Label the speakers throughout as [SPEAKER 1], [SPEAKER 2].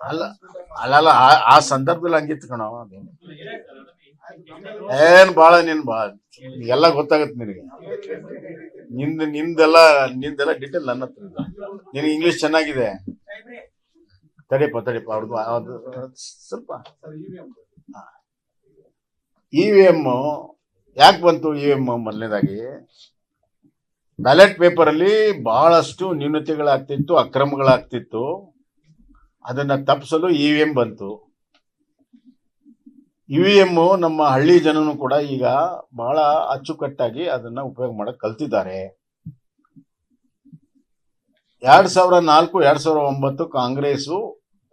[SPEAKER 1] ಅಲ್ಲ ಅಲ್ಲಲ್ಲ ಆ ಸಂದರ್ಭದಲ್ಲಿ ಹಂಗಿತ್ತು ಕಣ. ಏನ್ ಬಾಳ ನೀನ್ ಬಾಳ ಎಲ್ಲ ಗೊತ್ತಾಗತ್ತೆ ನಿನಗೆ. ನಿಂದೆಲ್ಲ ಡೀಟೇಲ್ ನನ್ನ ಹತ್ರ ಇಲ್ಲ. ನಿನಗೆ ಇಂಗ್ಲಿಷ್ ಚೆನ್ನಾಗಿದೆ. ತಡಿಯಪ್ಪ ಅವ್ರದ್ದು ಸ್ವಲ್ಪ EVM ಯಾಕೆ ಬಂತು? EVM ಮೊದಲನೇದಾಗಿ ಬ್ಯಾಲೆಟ್ ಪೇಪರ್ ಅಲ್ಲಿ ಬಹಳಷ್ಟು ನ್ಯೂನತೆಗಳಾಗ್ತಿತ್ತು, ಅಕ್ರಮಗಳಾಗ್ತಿತ್ತು. ಅದನ್ನ ತಪ್ಪಿಸಲು EVM ಬಂತು. EVM ನಮ್ಮ ಹಳ್ಳಿ ಜನನು ಕೂಡ ಈಗ ಬಹಳ ಅಚ್ಚುಕಟ್ಟಾಗಿ ಅದನ್ನ ಉಪಯೋಗ ಮಾಡಕ್ ಕಲ್ತಿದ್ದಾರೆ. 2004 2009 ಕಾಂಗ್ರೆಸ್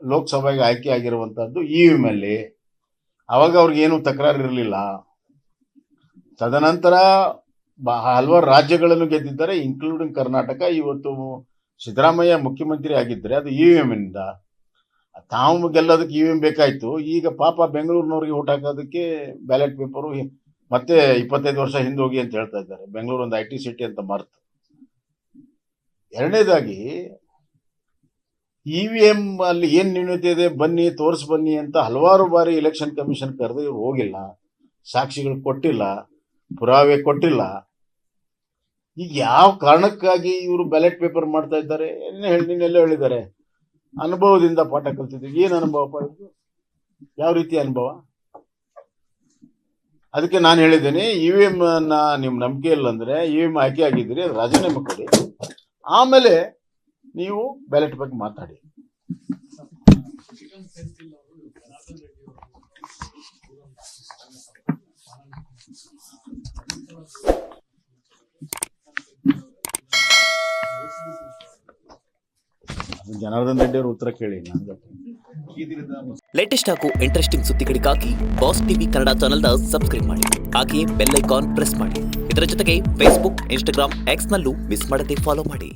[SPEAKER 1] ಲೋಕಸಭೆಗೆ ಆಯ್ಕೆ ಆಗಿರುವಂತಹದ್ದು EVM ಅಲ್ಲಿ. ಅವಾಗ ಅವ್ರಿಗೇನು ತಕರಾರು ಇರಲಿಲ್ಲ. ತದನಂತರ ಹಲವಾರು ರಾಜ್ಯಗಳನ್ನು ಗೆದ್ದಿದ್ದಾರೆ, ಇನ್ಕ್ಲೂಡಿಂಗ್ ಕರ್ನಾಟಕ. ಇವತ್ತು ಸಿದ್ದರಾಮಯ್ಯ ಮುಖ್ಯಮಂತ್ರಿ ಆಗಿದ್ರೆ ಅದು EVM ಇಂದ. ತಾವು ಗೆಲ್ಲೋದಕ್ಕೆ EVM ಬೇಕಾಯ್ತು. ಈಗ ಪಾಪ ಬೆಂಗಳೂರಿನವ್ರಿಗೆ ಓಟ್ ಹಾಕೋದಕ್ಕೆ ಬ್ಯಾಲೆಟ್ ಪೇಪರು ಮತ್ತೆ 25 ವರ್ಷ ಹಿಂದೆ ಹೋಗಿ ಅಂತ ಹೇಳ್ತಾ ಇದ್ದಾರೆ. ಬೆಂಗಳೂರು ಒಂದು IT ಸಿಟಿ ಅಂತ ಮರ್ತು. ಎರಡನೇದಾಗಿ EVM ಅಲ್ಲಿ ಏನ್ ನ್ಯೂನತೆ ಇದೆ ಬನ್ನಿ ಬನ್ನಿ ಅಂತ ಹಲವಾರು ಬಾರಿ ಎಲೆಕ್ಷನ್ ಕಮಿಷನ್ ಕರೆದು ಇವ್ರು ಹೋಗಿಲ್ಲ, ಸಾಕ್ಷಿಗಳು ಕೊಟ್ಟಿಲ್ಲ, ಪುರಾವೆ ಕೊಟ್ಟಿಲ್ಲ. ಈಗ ಯಾವ ಕಾರಣಕ್ಕಾಗಿ ಇವರು ಬ್ಯಾಲೆಟ್ ಪೇಪರ್ ಮಾಡ್ತಾ ಇದ್ದಾರೆ? ನಿನ್ನೆಲ್ಲ ಹೇಳಿದ್ದಾರೆ ಅನುಭವದಿಂದ ಪಾಠ ಕಲ್ತಿದ್ವಿ. ಏನ್ ಅನುಭವ? ಯಾವ ರೀತಿ ಅನುಭವ? ಅದಕ್ಕೆ ನಾನು ಹೇಳಿದ್ದೇನೆ, EVM ನಿಮ್ ನಂಬಿಕೆ ಇಲ್ಲ ಅಂದ್ರೆ EVM ಆಯ್ಕೆ ಆಗಿದ್ದೀರಿ, ರಾಜೀನಾಮೆ ಕೊಡಿ, ಆಮೇಲೆ ನೀವು ಬ್ಯಾಲೆಟ್ ಬಗ್ಗೆ ಮಾತಾಡಿ. ಜನಾರ್ದನ್ ರೆಡ್ಡಿ ಅವರು ಉತ್ತರ ಕೇಳಿ.
[SPEAKER 2] ಲೇಟೆಸ್ಟ್ ಹಾಗೂ ಇಂಟ್ರೆಸ್ಟಿಂಗ್ ಸುದ್ದಿಗಳಿಗಾಗಿ ಬಾಸ್ ಟಿವಿ ಕನ್ನಡ ಚಾನೆಲ್ನ ಸಬ್ಸ್ಕ್ರೈಬ್ ಮಾಡಿ. ಹಾಗೆಯೇ ಬೆಲ್ ಐಕಾನ್ ಪ್ರೆಸ್ ಮಾಡಿ. ಇದರ ಜೊತೆಗೆ ಫೇಸ್ಬುಕ್, ಇನ್ಸ್ಟಾಗ್ರಾಮ್, ಎಕ್ಸ್ ನಲ್ಲೂ ಮಿಸ್ ಮಾಡದೆ ಫಾಲೋ ಮಾಡಿ.